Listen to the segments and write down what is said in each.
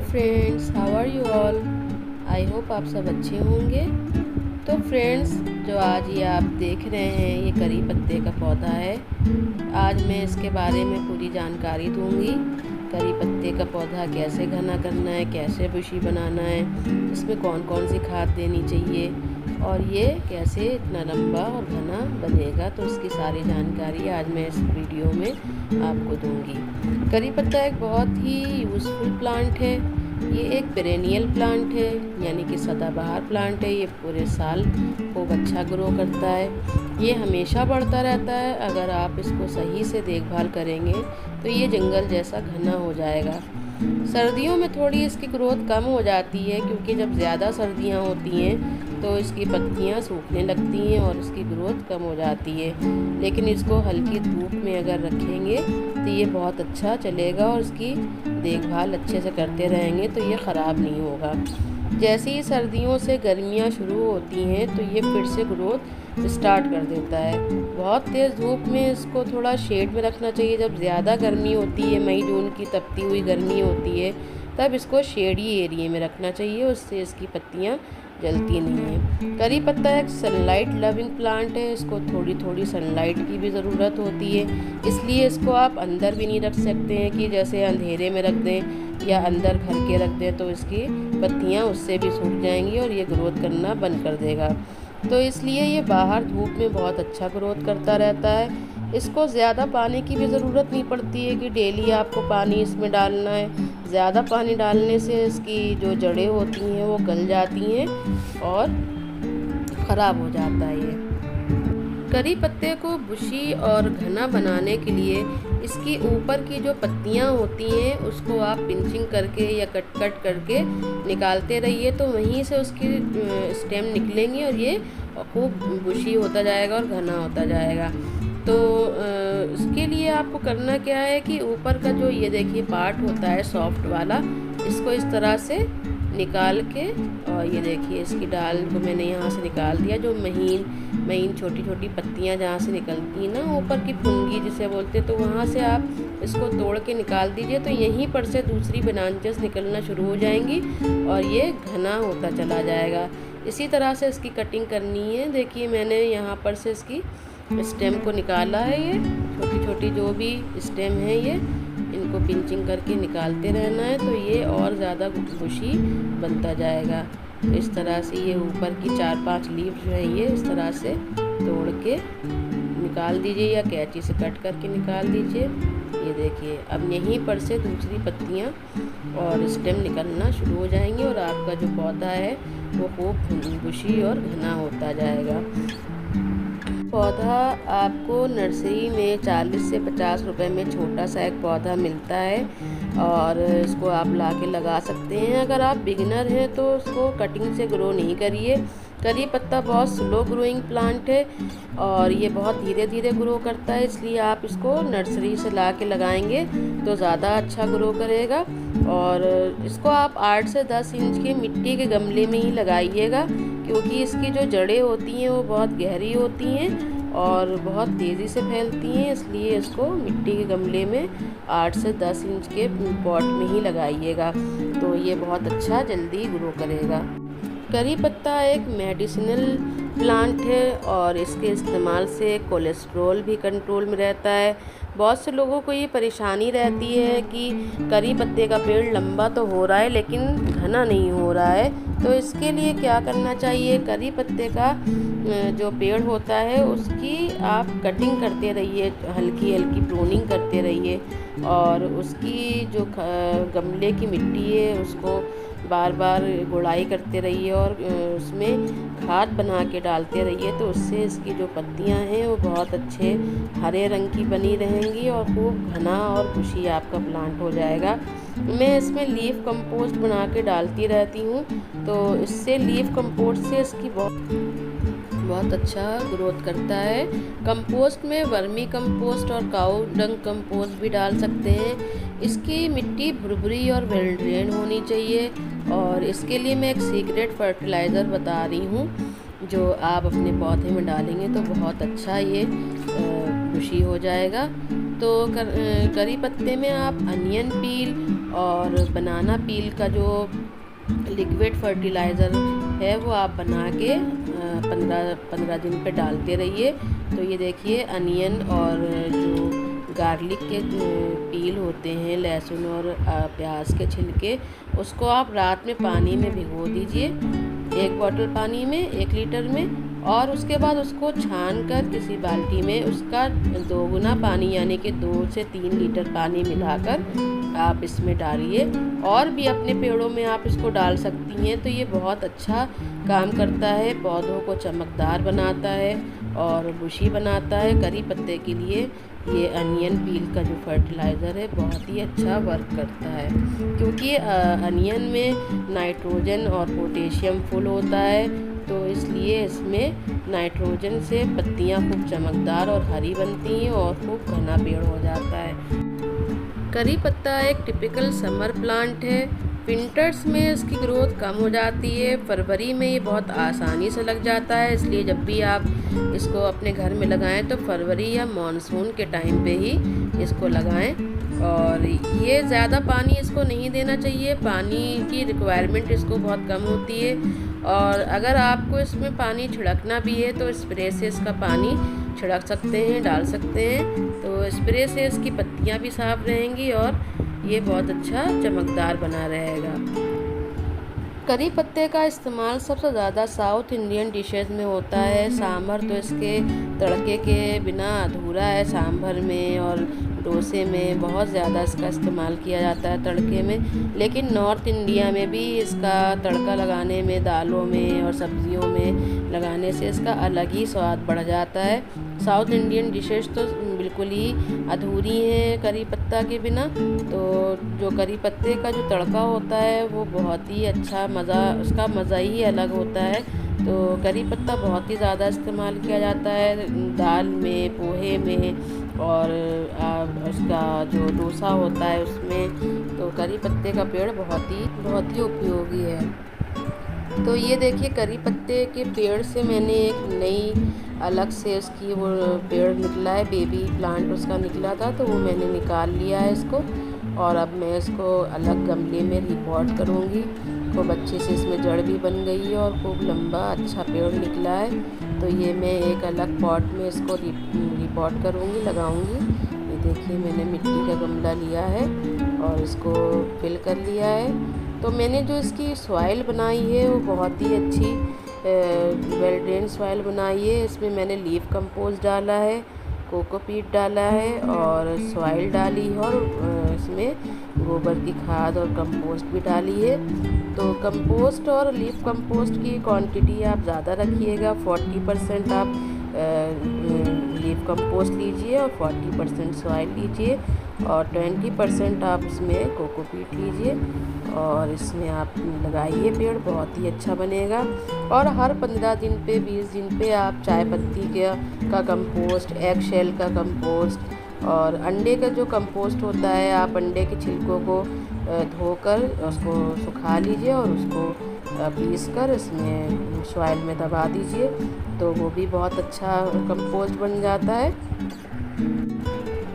Friends, how are you all. I hope आप सब अच्छे होंगे। तो फ्रेंड्स, जो आज ये आप देख रहे हैं ये करी पत्ते का पौधा है। आज मैं इसके बारे में पूरी जानकारी दूंगी। करी पत्ते का पौधा कैसे घना करना है, कैसे बुशी बनाना है, इसमें कौन कौन सी खाद देनी चाहिए और ये कैसे इतना लंबा और घना बनेगा, तो इसकी सारी जानकारी आज मैं इस वीडियो में आपको दूंगी। करी पत्ता एक बहुत ही यूज़फुल प्लांट है। ये एक पेरेनियल प्लांट है, यानी कि सदाबहार प्लांट है। ये पूरे साल खूब अच्छा ग्रो करता है। ये हमेशा बढ़ता रहता है। अगर आप इसको सही से देखभाल करेंगे तो ये जंगल जैसा घना हो जाएगा। सर्दियों में थोड़ी इसकी ग्रोथ कम हो जाती है, क्योंकि जब ज़्यादा सर्दियाँ होती हैं तो इसकी पत्तियाँ सूखने लगती हैं और इसकी ग्रोथ कम हो जाती है। लेकिन इसको हल्की धूप में अगर रखेंगे तो ये बहुत अच्छा चलेगा और इसकी देखभाल अच्छे से करते रहेंगे तो ये ख़राब नहीं होगा। जैसे ही सर्दियों से गर्मियाँ शुरू होती हैं तो ये फिर से ग्रोथ स्टार्ट कर देता है। बहुत तेज़ धूप में इसको थोड़ा शेड में रखना चाहिए। जब ज़्यादा गर्मी होती है, मई जून की तपती हुई गर्मी होती है, तब इसको शेडी एरिया में रखना चाहिए। उससे इसकी पत्तियाँ जलती नहीं है। करी पत्ता एक सनलाइट लविंग प्लांट है। इसको थोड़ी थोड़ी सनलाइट की भी ज़रूरत होती है, इसलिए इसको आप अंदर भी नहीं रख सकते हैं कि जैसे अंधेरे में रख दें या अंदर घर के रख दें तो इसकी पत्तियाँ उससे भी सूख जाएंगी और ये ग्रोथ करना बंद कर देगा। तो इसलिए ये बाहर धूप में बहुत अच्छा ग्रोथ करता रहता है। इसको ज़्यादा पानी की भी ज़रूरत नहीं पड़ती है कि डेली आपको पानी इसमें डालना है। ज़्यादा पानी डालने से इसकी जो जड़ें होती हैं वो गल जाती हैं और ख़राब हो जाता है ये। करी पत्ते को बुशी और घना बनाने के लिए इसकी ऊपर की जो पत्तियां होती हैं उसको आप पिंचिंग करके या कट करके निकालते रहिए, तो वहीं से उसकी स्टेम निकलेंगी और ये खूब बुशी होता जाएगा और घना होता जाएगा। तो इसके लिए आपको करना क्या है कि ऊपर का जो ये देखिए पार्ट होता है सॉफ्ट वाला, इसको इस तरह से निकाल के, और ये देखिए इसकी डाल को मैंने यहाँ से निकाल दिया। जो महीन छोटी छोटी पत्तियाँ जहाँ से निकलती हैं ना, ऊपर की फुंगी जिसे बोलते हैं, तो वहाँ से आप इसको तोड़ के निकाल दीजिए। तो यहीं पर से दूसरी ब्रांचेस निकलना शुरू हो जाएंगी और ये घना होता चला जाएगा। इसी तरह से इसकी कटिंग करनी है। देखिए मैंने यहाँ पर से इसकी स्टेम को निकाला है। ये छोटी छोटी जो भी स्टेम है ये इनको पिंचिंग करके निकालते रहना है, तो ये और ज़्यादा बुशी बनता जाएगा। इस तरह से ये ऊपर की 4-5 लीव्स जो है ये इस तरह से तोड़ के निकाल दीजिए या कैंची से कट करके निकाल दीजिए। ये देखिए अब यहीं पर से दूसरी पत्तियाँ और स्टेम निकलना शुरू हो जाएंगी और आपका जो पौधा है वो खूब बुशी और घना होता जाएगा। पौधा आपको नर्सरी में 40 से 50 रुपए में छोटा सा एक पौधा मिलता है और इसको आप ला के लगा सकते हैं। अगर आप बिगिनर हैं तो उसको कटिंग से ग्रो नहीं करिए। करी पत्ता बहुत स्लो ग्रोइंग प्लांट है और ये बहुत धीरे धीरे ग्रो करता है, इसलिए आप इसको नर्सरी से ला के लगाएंगे तो ज़्यादा अच्छा ग्रो करेगा। और इसको आप 8 से 10 इंच के मिट्टी के गमले में ही लगाइएगा, क्योंकि इसकी जो जड़ें होती हैं वो बहुत गहरी होती हैं और बहुत तेज़ी से फैलती हैं, इसलिए इसको मिट्टी के गमले में 8 से 10 इंच के पॉट में ही लगाइएगा, तो ये बहुत अच्छा जल्दी ग्रो करेगा। करी पत्ता एक मेडिसिनल प्लांट है और इसके इस्तेमाल से कोलेस्ट्रॉल भी कंट्रोल में रहता है। बहुत से लोगों को ये परेशानी रहती है कि करी पत्ते का पेड़ लंबा तो हो रहा है लेकिन घना नहीं हो रहा है, तो इसके लिए क्या करना चाहिए, करी पत्ते का जो पेड़ होता है उसकी आप कटिंग करते रहिए, हल्की हल्की प्रूनिंग करते रहिए और उसकी जो गमले की मिट्टी है उसको बार बार गुड़ाई करते रहिए और उसमें खाद बना के डालते रहिए, तो उससे इसकी जो पत्तियां हैं वो बहुत अच्छे हरे रंग की बनी रहेंगी और खूब घना और बुशी आपका प्लांट हो जाएगा। मैं इसमें लीफ कंपोस्ट बना के डालती रहती हूँ, तो इससे लीफ कंपोस्ट से इसकी बहुत अच्छा ग्रोथ करता है। कंपोस्ट में वर्मी कंपोस्ट और काऊ डंग कंपोस्ट भी डाल सकते हैं। इसकी मिट्टी भुरभुरी और वेल ड्रेन होनी चाहिए और इसके लिए मैं एक सीक्रेट फर्टिलाइज़र बता रही हूँ जो आप अपने पौधे में डालेंगे तो बहुत अच्छा ये बुशी हो जाएगा। तो करी पत्ते में आप अनियन पील और बनाना पील का जो लिक्विड फर्टिलाइज़र है वो आप बना के 15 दिन पे डालते रहिए। तो ये देखिए अनियन और जो गार्लिक के पील होते हैं, लहसुन और प्याज के छिलके, उसको आप रात में पानी में भिगो दीजिए, 1 बॉटल पानी में 1 लीटर में, और उसके बाद उसको छान कर किसी बाल्टी में उसका 2 गुना पानी यानी कि 2 से 3 लीटर पानी मिलाकर आप इसमें डालिए। और भी अपने पेड़ों में आप इसको डाल सकती हैं। तो ये बहुत अच्छा काम करता है, पौधों को चमकदार बनाता है और बुशी बनाता है। करी पत्ते के लिए ये अनियन पील का जो फर्टिलाइज़र है बहुत ही अच्छा वर्क करता है, क्योंकि अनियन में नाइट्रोजन और पोटेशियम फुल होता है। तो इसलिए इसमें नाइट्रोजन से पत्तियां खूब चमकदार और हरी बनती हैं और खूब घना पेड़ हो जाता है। करी पत्ता एक टिपिकल समर प्लांट है। विंटर्स में इसकी ग्रोथ कम हो जाती है। फरवरी में ये बहुत आसानी से लग जाता है, इसलिए जब भी आप इसको अपने घर में लगाएं तो फरवरी या मानसून के टाइम पे ही इसको लगाएं। और ये ज़्यादा पानी इसको नहीं देना चाहिए, पानी की रिक्वायरमेंट इसको बहुत कम होती है। और अगर आपको इसमें पानी छिड़कना भी है तो स्प्रे से इसका पानी छिड़क सकते हैं, डाल सकते हैं। तो स्प्रे से इसकी पत्तियां भी साफ रहेंगी और ये बहुत अच्छा चमकदार बना रहेगा। करी पत्ते का इस्तेमाल सबसे ज़्यादा साउथ इंडियन डिशेस में होता है। सांभर तो इसके तड़के के बिना अधूरा है। सांभर में और डोसे में बहुत ज़्यादा इसका इस्तेमाल किया जाता है तड़के में। लेकिन नॉर्थ इंडिया में भी इसका तड़का लगाने में, दालों में और सब्जियों में लगाने से इसका अलग ही स्वाद बढ़ जाता है। साउथ इंडियन डिशेस तो बिल्कुल ही अधूरी हैं करी पत्ता के बिना। तो जो करी पत्ते का जो तड़का होता है वो बहुत ही अच्छा उसका मज़ा ही अलग होता है। तो करी पत्ता बहुत ही ज़्यादा इस्तेमाल किया जाता है दाल में, पोहे में, और उसका जो डोसा होता है उसमें। तो करी पत्ते का पेड़ बहुत ही उपयोगी है। तो ये देखिए करी पत्ते के पेड़ से मैंने एक नई अलग से उसकी वो पेड़ निकला है, बेबी प्लांट उसका निकला था, तो वो मैंने निकाल लिया है इसको। और अब मैं इसको अलग गमले में रिपॉट करूँगी। खूब अच्छे से इसमें जड़ भी बन गई है और खूब लंबा अच्छा पेड़ निकला है। तो ये मैं एक अलग पॉट में इसको रिपॉट करूँगी, लगाऊँगी। ये देखिए मैंने मिट्टी का गमला लिया है और इसको फिल कर लिया है। तो मैंने जो इसकी सॉइल बनाई है वो बहुत ही अच्छी वेल ड्रेन सॉइल बनाई है। इसमें मैंने लीफ कंपोस्ट डाला है, कोकोपीट डाला है और सॉइल डाली है, और इसमें गोबर की खाद और कंपोस्ट भी डाली है। तो कंपोस्ट और लीफ कंपोस्ट की क्वांटिटी आप ज़्यादा रखिएगा। 40% आप लीफ कंपोस्ट लीजिए और 40% सॉइल लीजिए और 20% आप इसमें कोकोपीट लीजिए और इसमें आप लगाइए। पेड़ बहुत ही अच्छा बनेगा। और हर 15 दिन पे 20 दिन पे आप चाय पत्ती का कंपोस्ट, एग शेल का कंपोस्ट और अंडे का जो कंपोस्ट होता है, आप अंडे के छिलकों को धोकर उसको सुखा लीजिए और उसको पीस कर इसमें सॉइल में दबा दीजिए, तो वो भी बहुत अच्छा कंपोस्ट बन जाता है।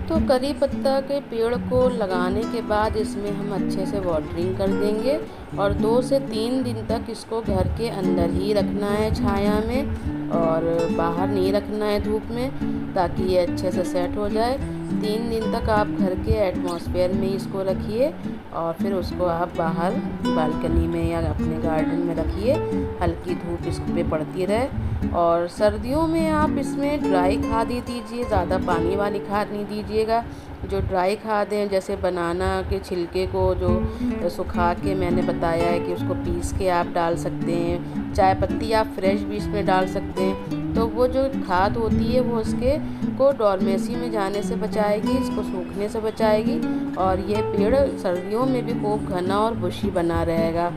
तो करी पत्ता के पेड़ को लगाने के बाद इसमें हम अच्छे से वाटरिंग कर देंगे और 2 से 3 दिन तक इसको घर के अंदर ही रखना है छाया में, और बाहर नहीं रखना है धूप में, ताकि ये अच्छे से सेट हो जाए। 3 दिन तक आप घर के एटमॉस्फेयर में इसको रखिए और फिर उसको आप बाहर बालकनी में या अपने गार्डन में रखिए, हल्की धूप इस पे पड़ती रहे। और सर्दियों में आप इसमें ड्राई खाद ही दीजिए, ज़्यादा पानी वाली खाद नहीं दीजिएगा। जो ड्राई खाद हैं जैसे बनाना के छिलके को जो सुखा के मैंने बताया है कि उसको पीस के आप डाल सकते हैं, चाय पत्ती आप फ्रेश भी इसमें डाल सकते हैं। तो वो जो खाद होती है वो उसके को डॉर्मेसी में जाने से बचाएगी, इसको सूखने से बचाएगी और ये पेड़ सर्दियों में भी खूब घना और बुशी बना रहेगा।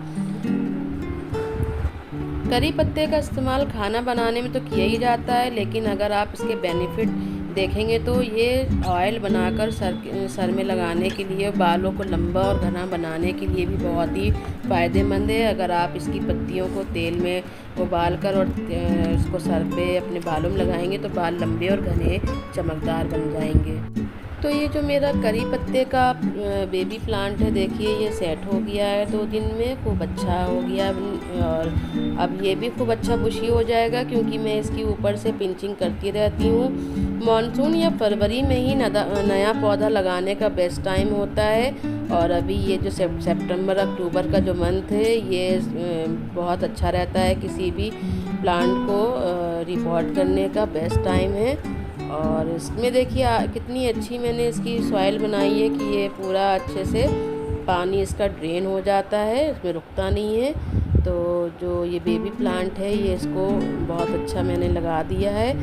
करी पत्ते का इस्तेमाल खाना बनाने में तो किया ही जाता है, लेकिन अगर आप इसके बेनिफिट देखेंगे तो ये ऑयल बनाकर सर में लगाने के लिए, बालों को लंबा और घना बनाने के लिए भी बहुत ही फ़ायदेमंद है। अगर आप इसकी पत्तियों को तेल में उबाल कर और इसको सर पे अपने बालों में लगाएंगे तो बाल लंबे और घने चमकदार बन जाएंगे। तो ये जो मेरा करी पत्ते का बेबी प्लांट है, देखिए ये सेट हो गया है 2 दिन में, खूब अच्छा हो गया। और अब ये भी खूब अच्छा बुशी हो जाएगा, क्योंकि मैं इसकी ऊपर से पिंचिंग करती रहती हूँ। मानसून या फरवरी में ही नया पौधा लगाने का बेस्ट टाइम होता है। और अभी ये जो सितंबर अक्टूबर का जो मंथ है, ये बहुत अच्छा रहता है किसी भी प्लांट को रिपोर्ट करने का बेस्ट टाइम है। और इसमें देखिए कितनी अच्छी मैंने इसकी सॉइल बनाई है कि ये पूरा अच्छे से पानी इसका ड्रेन हो जाता है, इसमें रुकता नहीं है। तो जो ये बेबी प्लांट है, ये इसको बहुत अच्छा मैंने लगा दिया है।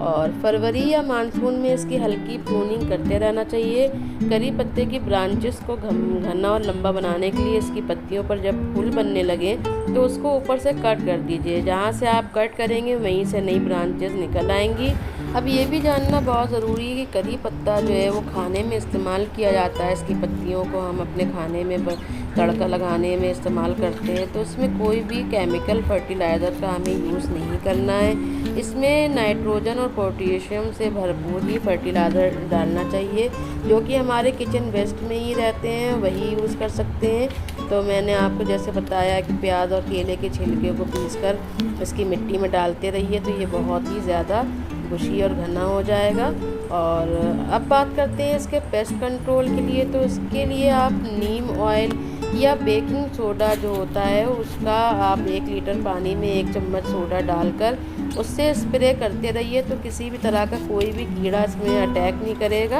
और फरवरी या मानसून में इसकी हल्की प्रूनिंग करते रहना चाहिए। करी पत्ते की ब्रांचेस को घना और लंबा बनाने के लिए इसकी पत्तियों पर जब फूल बनने लगे तो उसको ऊपर से कट कर दीजिए। जहाँ से आप कट करेंगे वहीं से नई ब्रांचेस निकल आएंगी। अब ये भी जानना बहुत ज़रूरी है कि करी पत्ता जो है वो खाने में इस्तेमाल किया जाता है। इसकी पत्तियों को हम अपने खाने में तड़का लगाने में इस्तेमाल करते हैं, तो इसमें कोई भी केमिकल फर्टिलाइज़र का हमें यूज़ नहीं करना है। इसमें नाइट्रोजन और पोटेशियम से भरपूर ही फर्टिलाइज़र डालना चाहिए, जो कि हमारे किचन वेस्ट में ही रहते हैं, वही यूज़ कर सकते हैं। तो मैंने आपको जैसे बताया कि प्याज और केले के छिलके को पीसकर इसकी मिट्टी में डालते रहिए, तो ये बहुत ही ज़्यादा बुशी और घना हो जाएगा। और अब बात करते हैं इसके पेस्ट कंट्रोल के लिए। तो इसके लिए आप नीम ऑयल या बेकिंग सोडा जो होता है, उसका आप 1 लीटर पानी में 1 चम्मच सोडा डालकर उससे स्प्रे करते रहिए, तो किसी भी तरह का कोई भी कीड़ा इसमें अटैक नहीं करेगा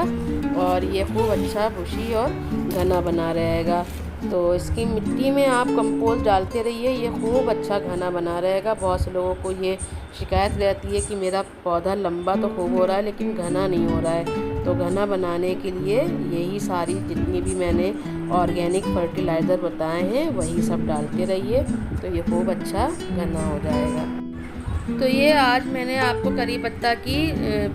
और ये खूब अच्छा बुशी और घना बना रहेगा। तो इसकी मिट्टी में आप कंपोस्ट डालते रहिए, ये खूब अच्छा घना बना रहेगा। बहुत से लोगों को ये शिकायत रहती है कि मेरा पौधा लंबा तो खूब हो रहा है लेकिन घना नहीं हो रहा है। तो घना बनाने के लिए यही सारी जितनी भी मैंने ऑर्गेनिक फर्टिलाइज़र बताए हैं वही सब डालते रहिए, तो ये खूब अच्छा घना हो जाएगा। तो ये आज मैंने आपको करी पत्ता की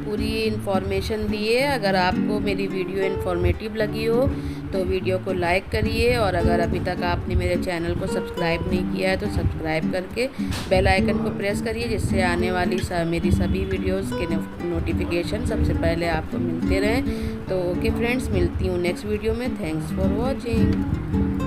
पूरी इन्फॉर्मेशन दी है। अगर आपको मेरी वीडियो इन्फॉर्मेटिव लगी हो तो वीडियो को लाइक करिए, और अगर अभी तक आपने मेरे चैनल को सब्सक्राइब नहीं किया है तो सब्सक्राइब करके बेल आइकन को प्रेस करिए, जिससे आने वाली मेरी सभी वीडियोस के नोटिफिकेशन सबसे पहले आपको मिलते रहें। तो ओके फ्रेंड्स, मिलती हूँ नेक्स्ट वीडियो में। Thanks for watching.